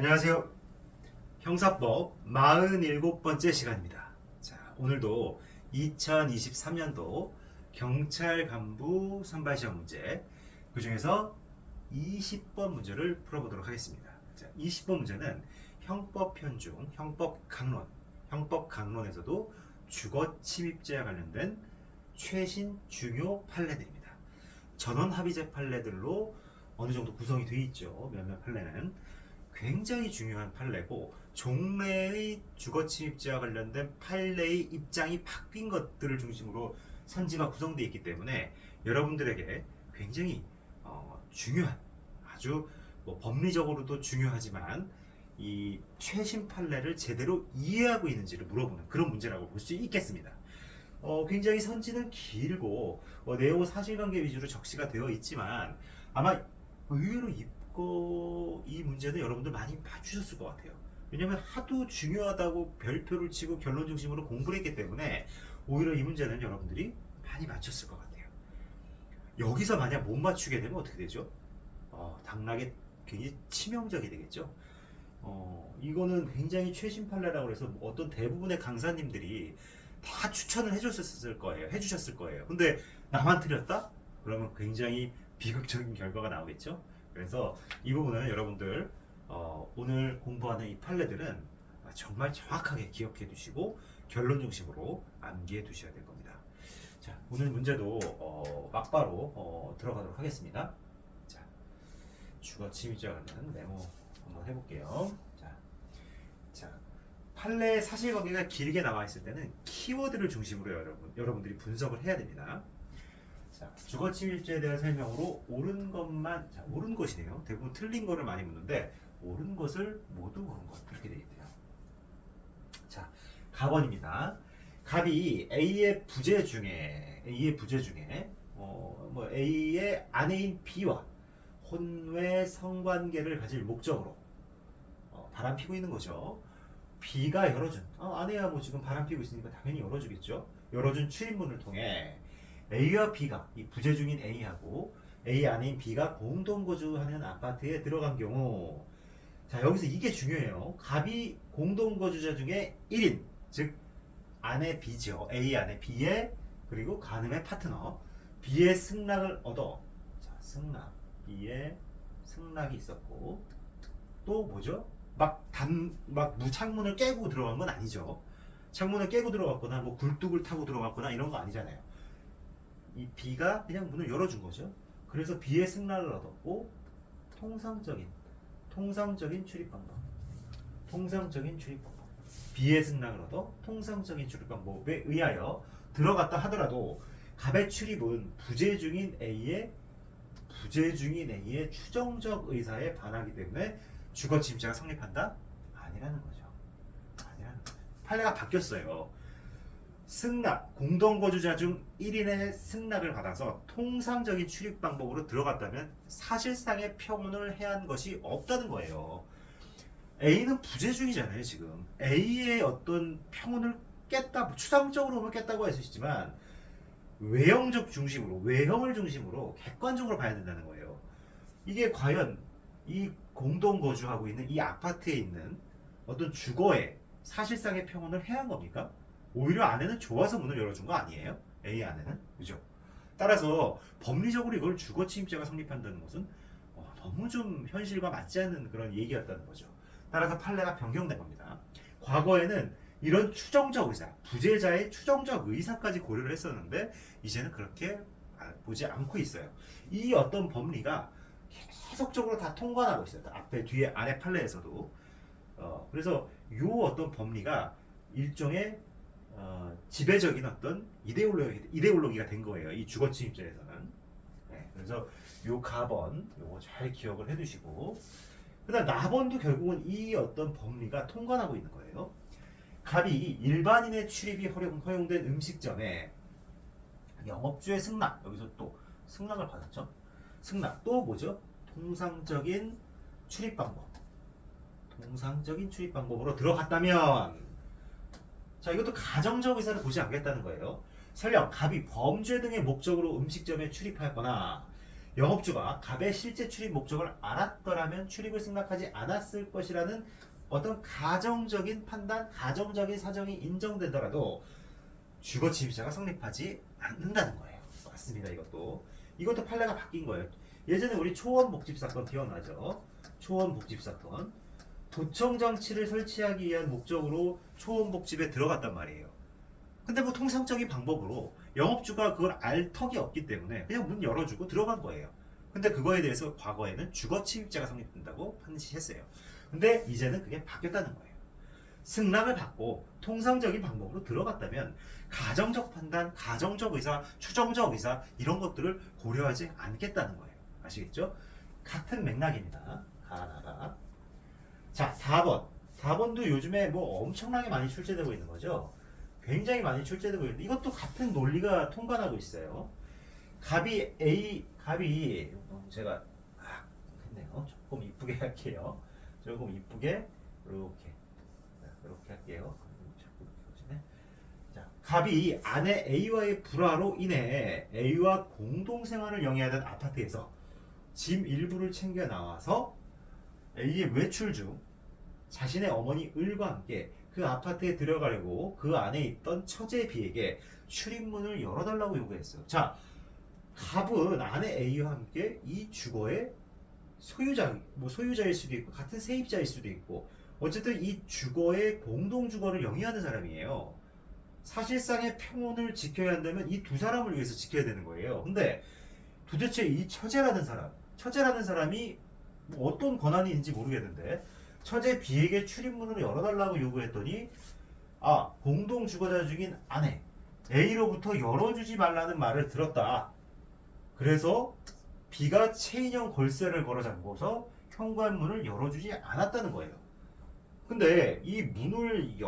안녕하세요. 형사법 47번째 시간입니다. 자, 오늘도 2023년도 경찰 간부 선발시험 문제, 그 중에서 20번 문제를 풀어보도록 하겠습니다. 자, 20번 문제는 형법 편중, 형법 강론, 형법 강론에서도 주거 침입죄와 관련된 최신 중요 판례들입니다. 전원 합의제 판례들로 어느 정도 구성이 되어 있죠. 몇몇 판례는 굉장히 중요한 판례고, 종래의 주거침입죄와 관련된 판례의 입장이 바뀐 것들을 중심으로 선지가 구성되어 있기 때문에 여러분들에게 굉장히 중요한, 아주 법리적으로도 중요하지만 이 최신 판례를 제대로 이해하고 있는지를 물어보는 그런 문제라고 볼 수 있겠습니다. 굉장히 선지는 길고 내용 사실관계 위주로 적시가 되어 있지만 아마 의외로 이 문제는 여러분들 많이 봐주셨을 것 같아요. 왜냐면 하도 중요하다고 별표를 치고 결론 중심으로 공부를 했기 때문에 오히려 이 문제는 여러분들이 많이 맞췄을 것 같아요. 여기서 만약 못 맞추게 되면 어떻게 되죠? 당락에 굉장히 치명적이 되겠죠. 이거는 굉장히 최신 판례라고 해서 어떤 대부분의 강사님들이 다 추천을 해주셨을 거예요. 근데 나만 틀렸다? 그러면 굉장히 비극적인 결과가 나오겠죠. 그래서 이 부분은 여러분들 오늘 공부하는 이 판례들은 정말 정확하게 기억해 두시고 결론 중심으로 암기해 두셔야 될 겁니다. 자, 오늘 문제도 막바로 들어가도록 하겠습니다. 자, 주거 침입죄와 관련 메모 한번 해볼게요. 자, 판례 사실관계가 길게 나와 있을 때는 키워드를 중심으로 여러분들이 분석을 해야 됩니다. 자, 주거침입죄에 대한 설명으로 옳은 것만, 자, 옳은 것이네요. 대부분 틀린 거를 많이 묻는데 옳은 것을 모두 옳은 것, 이렇게 되어 있대요. 자, 갑원입니다. 갑이 A의 부재 중에 A의 아내인 B와 혼외 성관계를 가질 목적으로 바람피고 있는 거죠. B가 열어준, 아내야 뭐 지금 바람피고 있으니까 당연히 열어주겠죠. 열어준 출입문을 통해 A와 B가, 이 부재 중인 A하고 A 아내인 B가 공동 거주하는 아파트에 들어간 경우, 자, 여기서 이게 중요해요. 갑이 공동 거주자 중에 1인, 즉 아내 B죠. A 아내 B의, 그리고 간음의 파트너 B의 승낙을 얻어, 자, B의 승낙이 있었고, 또 뭐죠? 막 무창문을 깨고 들어간 건 아니죠. 창문을 깨고 들어갔거나 뭐 굴뚝을 타고 들어갔거나 이런 거 아니잖아요. 이 B가 그냥 문을 열어준 거죠. 그래서 B의 승낙을 얻었고, 통상적인 출입 방법. B의 승낙을 얻어 통상적인 출입 방법에 의하여 들어갔다 하더라도 갑의 출입은 부재 중인 A의 추정적 의사에 반하기 때문에 주거 침입죄가 성립한다? 아니라는 거죠. 판례가 바뀌었어요. 승낙, 공동거주자 중 1인의 승낙을 받아서 통상적인 출입 방법으로 들어갔다면 사실상의 평온을 해한 것이 없다는 거예요. A는 부재 중이잖아요, 지금. A의 어떤 평온을 깼다, 추상적으로 보면 깼다고 할 수 있지만 외형을 중심으로 객관적으로 봐야 된다는 거예요. 이게 과연 이 공동거주하고 있는 이 아파트에 있는 어떤 주거에 사실상의 평온을 해한 겁니까? 오히려 아내는 좋아서 문을 열어준 거 아니에요? A 아내는? 그죠? 따라서 법리적으로 이걸 주거침입죄가 성립한다는 것은 너무 좀 현실과 맞지 않는 그런 얘기였다는 거죠. 따라서 판례가 변경된 겁니다. 과거에는 이런 추정적 의사, 부재자의 추정적 의사까지 고려를 했었는데 이제는 그렇게 보지 않고 있어요. 이 어떤 법리가 계속적으로 다 통관하고 있어요. 뒤에 아래 판례에서도. 그래서 이 어떤 법리가 일종의 지배적인 어떤 이데올로기가 된 거예요. 이 주거침입죄에서는. 네, 그래서 요 가번 요거 잘 기억을 해두시고, 그다음 나번도 결국은 이 어떤 법리가 통관하고 있는 거예요. 갑이 일반인의 출입이 허용된 음식점에 영업주의 승낙, 여기서 또 승낙을 받았죠. 승낙 또 뭐죠? 통상적인 출입 방법으로 들어갔다면, 자, 이것도 가정적 의사를 보지 않겠다는 거예요. 설령 갑이 범죄 등의 목적으로 음식점에 출입하였거나 영업주가 갑의 실제 출입 목적을 알았더라면 출입을 승낙하지 않았을 것이라는 어떤 가정적인 판단, 가정적인 사정이 인정되더라도 주거 침입자가 성립하지 않는다는 거예요. 맞습니다. 이것도 판례가 바뀐 거예요. 예전에 우리 초원 복집 사건 기억나죠? 초원 복집 사건. 도청 장치를 설치하기 위한 목적으로 초원 복집에 들어갔단 말이에요. 근데 뭐 통상적인 방법으로 영업주가 그걸 알 턱이 없기 때문에 그냥 문 열어주고 들어간 거예요. 근데 그거에 대해서 과거에는 주거 침입죄가 성립된다고 판시했어요. 근데 이제는 그게 바뀌었다는 거예요. 승낙을 받고 통상적인 방법으로 들어갔다면 가정적 판단, 가정적 의사, 추정적 의사 이런 것들을 고려하지 않겠다는 거예요. 아시겠죠? 같은 맥락입니다. 하나가. 자, 4번. 4번도 요즘에 뭐 엄청나게 많이 출제되고 있는 거죠. 굉장히 많이 출제되고 있는데 이것도 같은 논리가 통관하고 있어요. 갑이 제가 했네요. 조금 이쁘게 할게요. 조금 이쁘게 이렇게 할게요. 자꾸 이렇게 자, 갑이 아내 A와의 불화로 인해 A와 공동생활을 영위하던 아파트에서 짐 일부를 챙겨 나와서 A의 외출 중 자신의 어머니 을과 함께 그 아파트에 들어가려고 그 안에 있던 처제 B에게 출입문을 열어달라고 요구했어요. 자, 갑은 아내 A와 함께 이 주거의 소유자일 수도 있고 같은 세입자일 수도 있고 어쨌든 이 주거의 공동 주거를 영위하는 사람이에요. 사실상의 평온을 지켜야 한다면 이 두 사람을 위해서 지켜야 되는 거예요. 근데 도대체 이 처제라는 사람이 뭐 어떤 권한이 있는지 모르겠는데 처제 B에게 출입문을 열어달라고 요구했더니 공동 주거자 중인 아내 A로부터 열어주지 말라는 말을 들었다. 그래서 B가 체인형 걸쇠를 걸어 잠궈서 현관문을 열어주지 않았다는 거예요. 근데 이 문을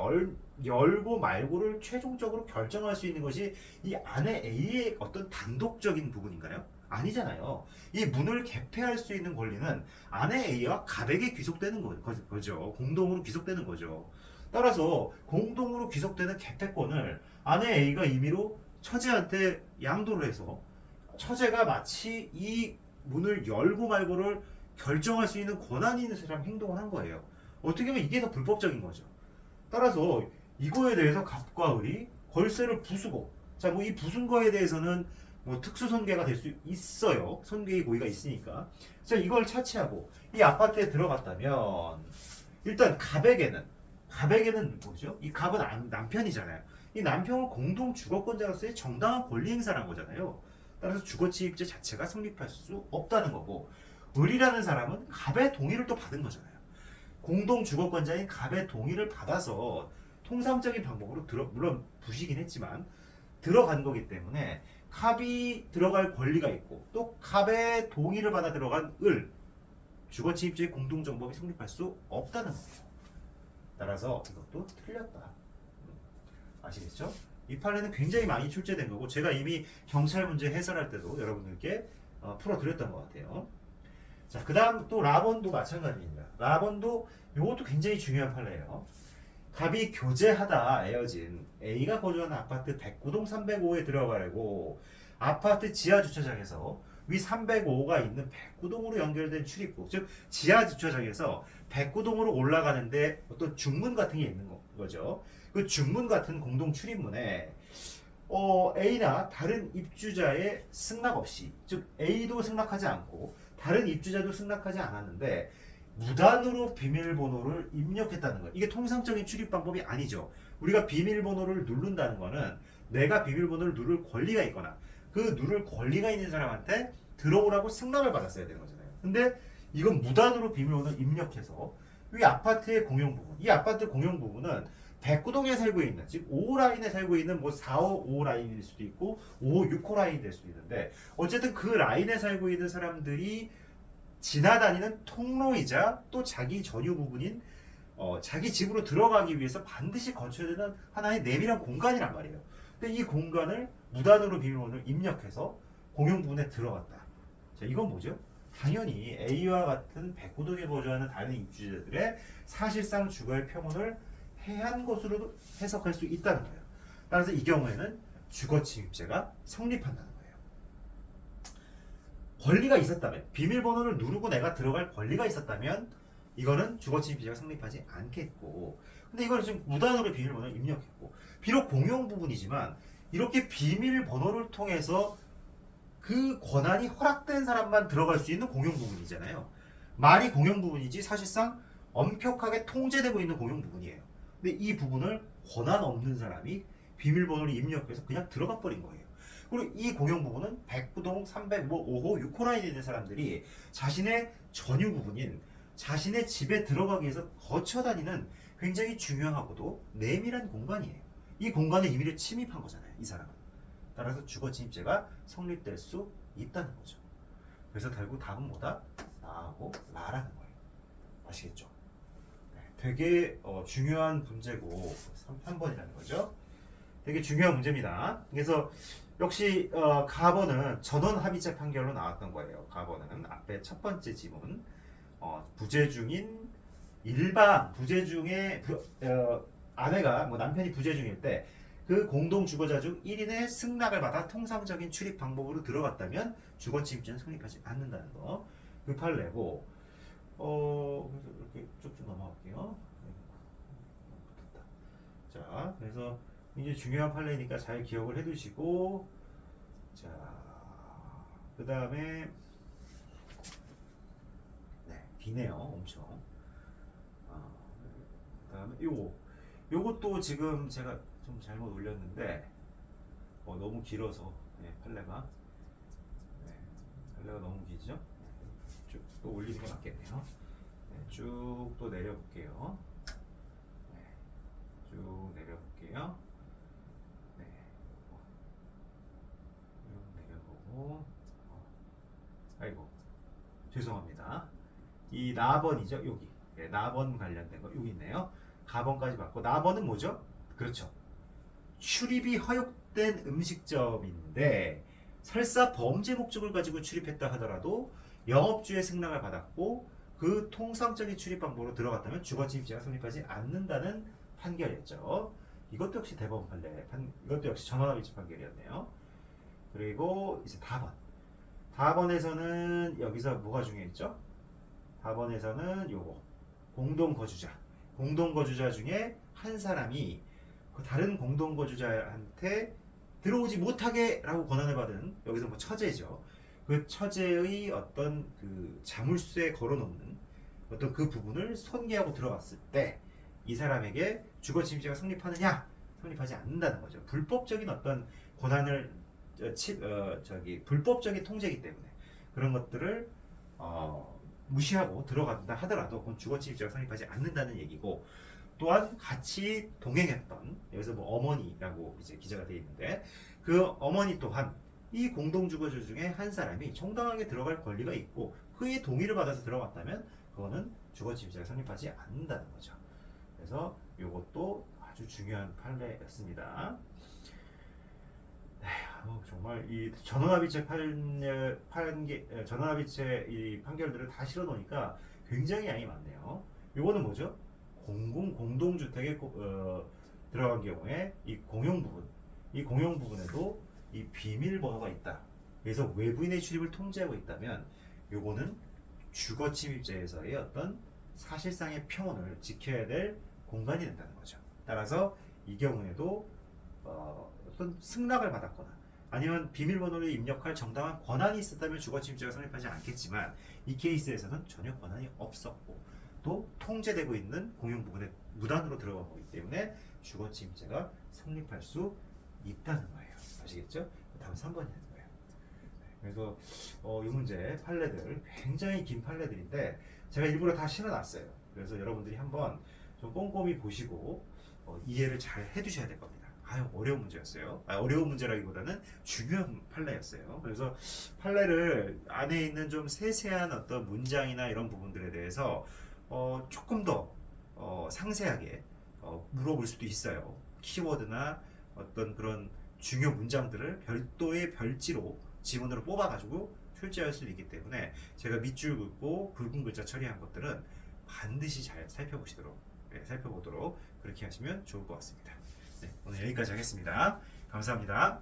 열고 말고를 최종적으로 결정할 수 있는 것이 이 아내 A의 어떤 단독적인 부분인가요? 아니잖아요. 이 문을 개폐할 수 있는 권리는 아내 A와 갑에게 귀속되는 거죠. 공동으로 귀속되는 거죠. 따라서 공동으로 귀속되는 개폐권을 아내 A가 임의로 처제한테 양도를 해서 처제가 마치 이 문을 열고 말고를 결정할 수 있는 권한이 있는 사람 행동을 한 거예요. 어떻게 보면 이게 더 불법적인 거죠. 따라서 이거에 대해서 갑과 을이 걸쇠를 부수고 자, 뭐 이 부순 거에 대해서는 뭐 특수 손괴가 될 수 있어요. 손괴의 고의가 있으니까. 자, 이걸 차치하고 이 아파트에 들어갔다면 일단 갑에게는 뭐죠? 이 갑은 남편이잖아요. 이 남편은 공동 주거권자로서의 정당한 권리 행사를 한 거잖아요. 따라서 주거침입죄 자체가 성립할 수 없다는 거고 을이라는 사람은 갑의 동의를 또 받은 거잖아요. 공동 주거권자인 갑의 동의를 받아서 통상적인 방법으로 물론 부시긴 했지만 들어간 거기 때문에 갑이 들어갈 권리가 있고 또 갑의 동의를 받아 들어간 을 주거침입죄의 공동정범이 성립할 수 없다는 거예요. 따라서 이것도 틀렸다. 아시겠죠? 이 판례는 굉장히 많이 출제된 거고 제가 이미 경찰 문제 해설할 때도 여러분들께 풀어드렸던 것 같아요. 자, 그 다음 또 라본도 마찬가지입니다. 라본도 이것도 굉장히 중요한 판례예요. 갑이 교제하다 에어진 A가 거주하는 아파트 109동 305호에 들어가려고 아파트 지하 주차장에서 위 305호가 있는 109동으로 연결된 출입구, 즉 지하 주차장에서 109동으로 올라가는데 어떤 중문 같은 게 있는 거죠. 그 중문 같은 공동 출입문에 A나 다른 입주자의 승낙 없이, 즉 A도 승낙하지 않고 다른 입주자도 승낙하지 않았는데 무단으로 비밀번호를 입력했다는 거예요. 이게 통상적인 출입 방법이 아니죠. 우리가 비밀번호를 누른다는 거는 내가 비밀번호를 누를 권리가 있거나 그 누를 권리가 있는 사람한테 들어오라고 승낙을 받았어야 되는 거잖아요. 근데 이건 무단으로 비밀번호를 입력해서 이 아파트의 공용 부분, 이 아파트 공용 부분은 109동에 살고 있는, 즉 5호 라인에 살고 있는 뭐 4호, 5호 라인일 수도 있고 5호, 6호 라인이 될 수도 있는데 어쨌든 그 라인에 살고 있는 사람들이 지나다니는 통로이자 또 자기 전유 부분인 자기 집으로 들어가기 위해서 반드시 거쳐야 되는 하나의 내밀한 공간이란 말이에요. 근데 이 공간을 무단으로 비밀번호를 입력해서 공용 부분에 들어갔다. 자, 이건 뭐죠? 당연히 A와 같은 109동에 거주하는 다른 입주자들의 사실상 주거의 평온을 해한 것으로 해석할 수 있다는 거예요. 따라서 이 경우에는 주거침입죄가 성립한다는 거예요. 권리가 있었다면, 비밀번호를 누르고 내가 들어갈 권리가 있었다면 이거는 주거침입죄가 성립하지 않겠고, 근데 이거는 지금 무단으로 비밀번호를 입력했고, 비록 공용 부분이지만 이렇게 비밀번호를 통해서 그 권한이 허락된 사람만 들어갈 수 있는 공용 부분이잖아요. 말이 공용 부분이지 사실상 엄격하게 통제되고 있는 공용 부분이에요. 근데 이 부분을 권한 없는 사람이 비밀번호를 입력해서 그냥 들어가 버린 거예요. 그리고 이 공용 부분은 109동, 305호, 6호 라인에 있는 사람들이 자신의 전유 부분인 자신의 집에 들어가기 위해서 거쳐다니는 굉장히 중요하고도 내밀한 공간이에요. 이 공간에 임의로 침입한 거잖아요, 이 사람은. 따라서 주거침입죄가 성립될 수 있다는 거죠. 그래서 결국 답은 뭐다? 나하고 라라는 거예요. 아시겠죠? 네, 되게 중요한 문제고 3번이라는 거죠. 되게 중요한 문제입니다. 그래서 역시 가번은 전원 합의체 판결로 나왔던 거예요. 가번은 앞에 첫 번째 지문 부재 중인 일방 부재 중에 아내가 뭐 남편이 부재 중일 때 그 공동 주거자 중 1인의 승낙을 받아 통상적인 출입 방법으로 들어갔다면 주거침입죄는 성립하지 않는다는 거. 그 판례고 그래서 이렇게 쭉쭉 넘어갈게요. 자, 그래서 굉장히 중요한 판례니까 잘 기억을 해두시고, 자, 그 다음에 네, 기네요, 엄청. 그 다음에 요것도 지금 제가 좀 잘못 올렸는데 너무 길어서 판례가 판례가 너무 길죠? 쭉 또 올리는 게 맞겠네요. 쭉 또 내려볼게요. 쭉 내려볼게요. 쭉 내려보고 아이고 죄송합니다. 이 나번이죠, 여기. 나번 관련된 거 여기 있네요. 가번까지 봤고, 나번은 뭐죠? 그렇죠. 출입이 허용된 음식점인데 설사 범죄 목적을 가지고 출입했다 하더라도 영업주의 승낙을 받았고 그 통상적인 출입 방법으로 들어갔다면 주거침입죄가 성립하지 않는다는 판결이었죠. 이것도 역시 대법원 판례, 이것도 역시 전원합의체 판결이었네요. 그리고 이제 다번. 다번에서는 여기서 뭐가 중요했죠? 다번에서는 요거 공동거주자. 공동거주자 중에 한 사람이 그 다른 공동거주자한테 들어오지 못하게 라고 권한을 받은, 여기서 뭐 처제죠. 그 처제의 어떤 그 자물쇠에 걸어놓는 어떤 그 부분을 손괴하고 들어갔을 때 이 사람에게 주거침입죄가 성립하느냐? 성립하지 않는다는 거죠. 불법적인 어떤 권한을 불법적인 통제이기 때문에 그런 것들을 무시하고 들어간다 하더라도 그건 주거침입죄가 성립하지 않는다는 얘기고, 또한 같이 동행했던, 여기서 뭐 어머니라고 이제 기재가 되어 있는데 그 어머니 또한 이 공동주거주 중에 한 사람이 정당하게 들어갈 권리가 있고 그의 동의를 받아서 들어갔다면 그거는 주거침입죄가 성립하지 않는다는 거죠. 그래서 이것도 아주 중요한 판례였습니다. 정말 이 전원합의체 전원합의체 이 판결들을 다 실어 놓으니까 굉장히 양이 많네요. 이거는 뭐죠? 공동주택에 들어간 경우에 이 공용 부분에도 이 비밀번호가 있다. 그래서 외부인의 출입을 통제하고 있다면 요거는 주거침입죄에서의 어떤 사실상의 평온을 지켜야 될 공간이 된다는 거죠. 따라서 이 경우에도 어떤 승낙을 받았거나 아니면 비밀번호를 입력할 정당한 권한이 있었다면 주거침입죄가 성립하지 않겠지만 이 케이스에서는 전혀 권한이 없었고 또 통제되고 있는 공용 부분에 무단으로 들어간 거기 때문에 주거침입죄가 성립할 수 있다는 거예요. 아시겠죠? 다음 3번이라는 거예요. 그래서 이 문제 판례들 굉장히 긴 판례들인데 제가 일부러 다 실어놨어요. 그래서 여러분들이 한번 좀 꼼꼼히 보시고 이해를 잘 해두셔야 될 겁니다. 어려운 문제였어요. 어려운 문제라기보다는 중요한 판례였어요. 그래서 판례를 안에 있는 좀 세세한 어떤 문장이나 이런 부분들에 대해서 조금 더 상세하게 물어볼 수도 있어요. 키워드나 어떤 그런 중요 문장들을 별도의 별지로 지문으로 뽑아가지고 출제할 수도 있기 때문에 제가 밑줄 긋고 굵은 글자 처리한 것들은 반드시 잘 살펴보도록 그렇게 하시면 좋을 것 같습니다. 네, 오늘 여기까지 하겠습니다. 감사합니다.